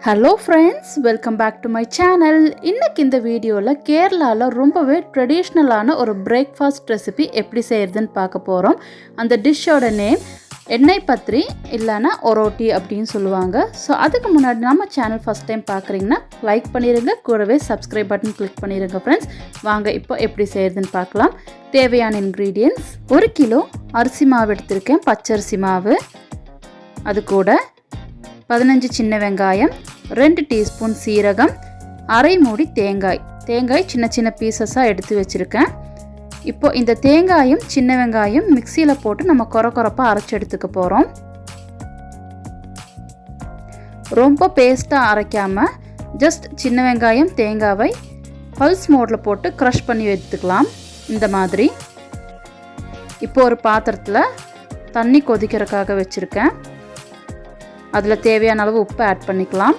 Hello friends, welcome back to my channel. இன்னைக்கு இந்த வீடியோல கேரளால ரொம்பவே ட்ரெடிஷனலான ஒரு பிரேக்ஃபாஸ்ட் ரெசிபி எப்படி செய்யறதுன்னு பார்க்க போறோம். அந்த டிஷ்ஷோட நேம் எண்ணெய் பத்திரி இல்லனா ஒரோட்டி அப்படினு சொல்லுவாங்க. சோ அதுக்கு முன்னாடி நம்ம சேனல் ஃபர்ஸ்ட் டைம் பார்க்கறீங்கன்னா லைக் பண்ணிருங்க, கூடவே சப்ஸ்கிரைப் பட்டன் கிளிக் பண்ணிருங்க फ्रेंड्स. வாங்க இப்போ எப்படி செய்யறதுன்னு பார்க்கலாம். தேவையான ingredients 1 கிலோ அரிசி மாவு எடுத்துர்க்கேன், பச்சரிசி மாவு. அது கூட 15 சின்ன வெங்காயம், 2 டீஸ்பூன் சீரகம், அரை மூடி தேங்காய் சின்ன சின்ன பீசஸா எடுத்து வச்சிருக்கேன். இப்போ இந்த தேங்காயும் சின்ன வெங்காயம் மிக்ஸில போட்டு நம்ம கொரகொரப்பா அரைச்சு எடுத்துக்க போறோம். ரொம்ப பேஸ்டா அரைக்காம ஜஸ்ட் சின்ன வெங்காயம் தேங்காவை பல்ஸ் மோட்ல போட்டு கிரஷ் பண்ணி எடுத்துக்கலாம். இந்த மாதிரி. இப்போ ஒரு பாத்திரத்துல தண்ணி கொதிக்கிறதுக்காக வச்சிருக்கேன். அதுல தேவையான அளவு உப்பு ஆட் பண்ணிக்கலாம்.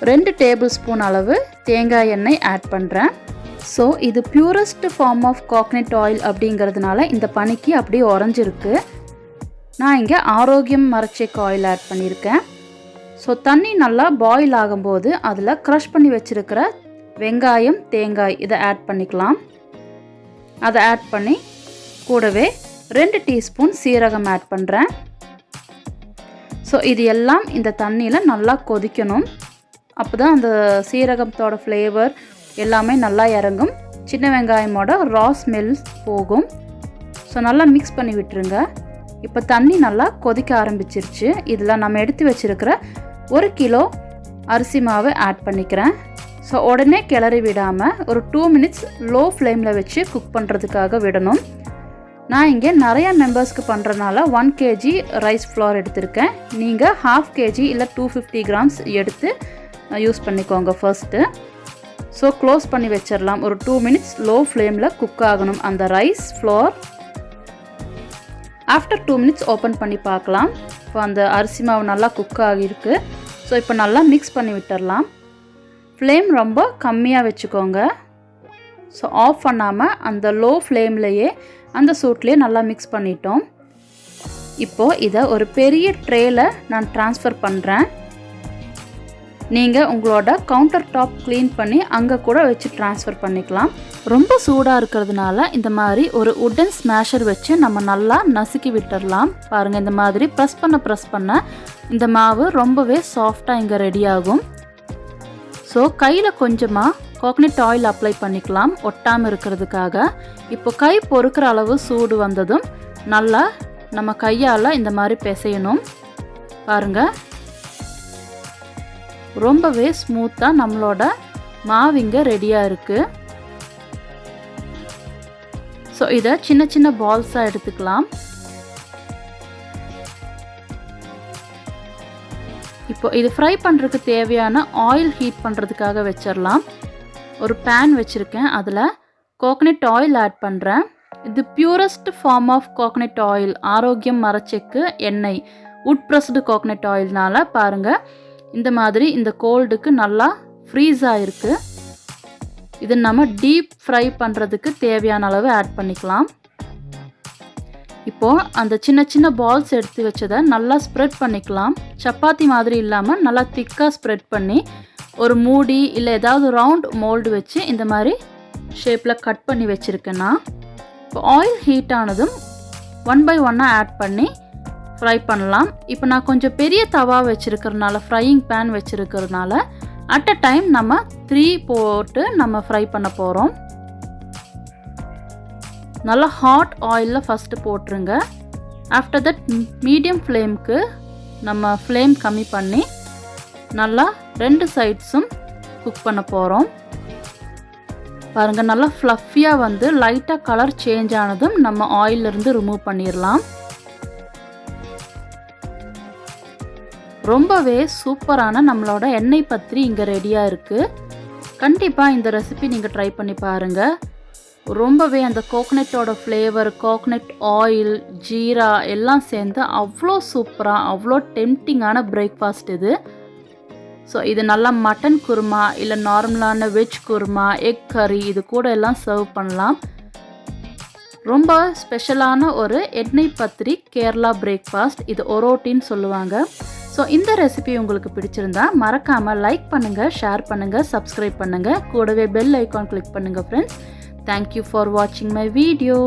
2 டேபிள் ஸ்பூன் அளவு தேங்காய் எண்ணெய் ஆட் பண்றேன். சோ இது purest form of coconut oil அப்படிங்கிறதுனால இந்த பனிக்கு அப்படியே உறைஞ்சு இருக்கு. நான் இங்க ஆரோக்கியம் மரச்செக்கு ஆயில் ஆட் பண்ணியிருக்கேன். சோ தண்ணி நல்லா பாயில் ஆகும்போது அதுல கிரஷ் பண்ணி வச்சிருக்கிற வெங்காயம் தேங்காய் இதை ஆட் பண்ணிக்கலாம். அதை ஆட் பண்ணி கூடவே 2 டீஸ்பூன் சீரகம் ஆட் பண்றேன். ஸோ இது எல்லாம் இந்த தண்ணியில் நல்லா கொதிக்கணும். அப்போ தான் அந்த சீரகத்தோட ஃப்ளேவர் எல்லாமே நல்லா இறங்கும், சின்ன வெங்காயமோட ரா ஸ்மெல் போகும். ஸோ நல்லா மிக்ஸ் பண்ணி விட்டுருங்க. இப்போ தண்ணி நல்லா கொதிக்க ஆரம்பிச்சிருச்சு. இதில் நம்ம எடுத்து வச்சுருக்கிற 1 கிலோ அரிசி மாவு ஆட் பண்ணிக்கிறேன். ஸோ உடனே கிளறி விடாமல் ஒரு 2 மினிட்ஸ் லோ ஃப்ளேமில் வச்சு குக் பண்ணுறதுக்காக விடணும். நான் இங்கே நிறைய மெம்பர்ஸ்க்கு பண்ணுறதுனால 1 kg ரைஸ் ஃப்ளோர் எடுத்திருக்கேன். நீங்கள் 1/2 kg இல்லை 250 கிராம்ஸ் எடுத்து யூஸ் பண்ணிக்கோங்க ஃபர்ஸ்ட்டு. ஸோ க்ளோஸ் பண்ணி வச்சிடலாம். ஒரு 2 மினிட்ஸ் லோ ஃப்ளேமில் குக் ஆகணும் அந்த rice floor. After 2 minutes open பண்ணி பார்க்கலாம். இப்போ அந்த அரிசி மாவு நல்லா குக் ஆகியிருக்கு. ஸோ இப்போ நல்லா மிக்ஸ் பண்ணி விட்டுடலாம். ஃப்ளேம் ரொம்ப கம்மியாக வச்சுக்கோங்க. ஸோ ஆஃப் பண்ணாமல் அந்த லோ ஃப்ளேம்லேயே அந்த சூட்லேயே நல்லா மிக்ஸ் பண்ணிட்டோம். இப்போது இதை ஒரு பெரிய ட்ரேயில் நான் ட்ரான்ஸ்ஃபர் பண்ணுறேன். நீங்கள் உங்களோட கவுண்டர் டாப் க்ளீன் பண்ணி அங்கே கூட வச்சு ட்ரான்ஸ்ஃபர் பண்ணிக்கலாம். ரொம்ப சூடாக இருக்கிறதுனால இந்த மாதிரி ஒரு உட்டன் ஸ்மாஷர் வச்சு நம்ம நல்லா நசுக்கி விட்டுடலாம். பாருங்கள், இந்த மாதிரி ப்ரெஸ் பண்ண இந்த மாவு ரொம்பவே சாஃப்டாக இங்கே ரெடி ஆகும். ஸோ கையில் கொஞ்சமாக கோகனட் ஆயில் அப்ளை பண்ணிக்கலாம் ஒட்டாமல் இருக்கிறதுக்காக. இப்போ கை பொறுக்கிற அளவு சூடு வந்ததும் நல்லா நம்ம கையால் இந்த மாதிரி பிசையணும். பாருங்க, ரொம்பவே ஸ்மூத்தாக நம்மளோட மாவிங்க ரெடியாக இருக்குது. ஸோ இதை சின்ன சின்ன பால்ஸாக எடுத்துக்கலாம். இப்போ இது ஃப்ரை பண்ணுறதுக்கு தேவையான ஆயில் ஹீட் பண்ணுறதுக்காக வச்சிடலாம். ஒரு பேன் வச்சுருக்கேன், அதில் கோகனட் ஆயில் ஆட் பண்ணுறேன். இது purest form of coconut oil, Aarokiyam மரச்செக்கு எண்ணெய், உட் ப்ரெஸ்டு கோகனட் ஆயில்னால பாருங்கள் இந்த மாதிரி இந்த கோல்டுக்கு நல்லா ஃப்ரீஸ் ஆகிருக்கு. இது நம்ம டீப் ஃப்ரை பண்ணுறதுக்கு தேவையான அளவு ஆட் பண்ணிக்கலாம். இப்போது அந்த சின்ன சின்ன பால்ஸ் எடுத்து வச்சதை நல்லா ஸ்ப்ரெட் பண்ணிக்கலாம். சப்பாத்தி மாதிரி இல்லாமல் நல்லா திக்காக ஸ்ப்ரெட் பண்ணி ஒரு மூடி இல்லை ஏதாவது ரவுண்ட் மோல்டு வச்சு இந்த மாதிரி ஷேப்பில் கட் பண்ணி வச்சுருக்கேன்னா, இப்போ ஆயில் ஹீட் ஆனதும் 1 by 1 ஆட் பண்ணி ஃப்ரை பண்ணலாம். இப்போ நான் கொஞ்சம் பெரிய தவா வச்சுருக்கிறதுனால, ஃப்ரையிங் பேன் வச்சுருக்கிறதுனால அட் அ டைம் நம்ம 3 போட்டு நம்ம ஃப்ரை பண்ண போகிறோம். நல்லா ஹாட் ஆயிலில் ஃபஸ்ட்டு போட்டுருங்க. ஆஃப்டர் தட் மீடியம் ஃப்ளேமுக்கு நம்ம ஃப்ளேம் கம்மி பண்ணி நல்லா 2 சைட்ஸும் குக் பண்ண போகிறோம். பாருங்கள், நல்லா ஃப்ளஃபியாக வந்து லைட்டாக கலர் சேஞ்ச் ஆனதும் நம்ம ஆயிலிருந்து ரிமூவ் பண்ணிடலாம். ரொம்பவே சூப்பரான நம்மளோட எண்ணெய் பத்திரி இங்கே ரெடியாக இருக்குது. கண்டிப்பாக இந்த ரெசிபி நீங்கள் ட்ரை பண்ணி பாருங்கள். ரொம்பவே அந்த கோகனட்டோட ஃப்ளேவர், கோகனட் ஆயில், ஜீரா எல்லாம் சேர்ந்து அவ்வளோ சூப்பராக, அவ்வளோ டெம்டிங்கான பிரேக்ஃபாஸ்ட் இது. ஸோ இது நல்லா மட்டன் குருமா இல்லை நார்மலான வெஜ் குருமா, எக் கறி இது கூட எல்லாம் சர்வ் பண்ணலாம். ரொம்ப ஸ்பெஷலான ஒரு எண்ணெய் பத்திரி கேரளா பிரேக்ஃபாஸ்ட். இது ஒரோட்டின்னு சொல்லுவாங்க. ஸோ இந்த ரெசிபி உங்களுக்கு பிடிச்சிருந்தா மறக்காமல் லைக் பண்ணுங்கள், ஷேர் பண்ணுங்கள், சப்ஸ்கிரைப் பண்ணுங்கள், கூடவே பெல் ஐக்கான் கிளிக் பண்ணுங்கள் ஃப்ரெண்ட்ஸ். தேங்க்யூ ஃபார் வாட்சிங் மை வீடியோ.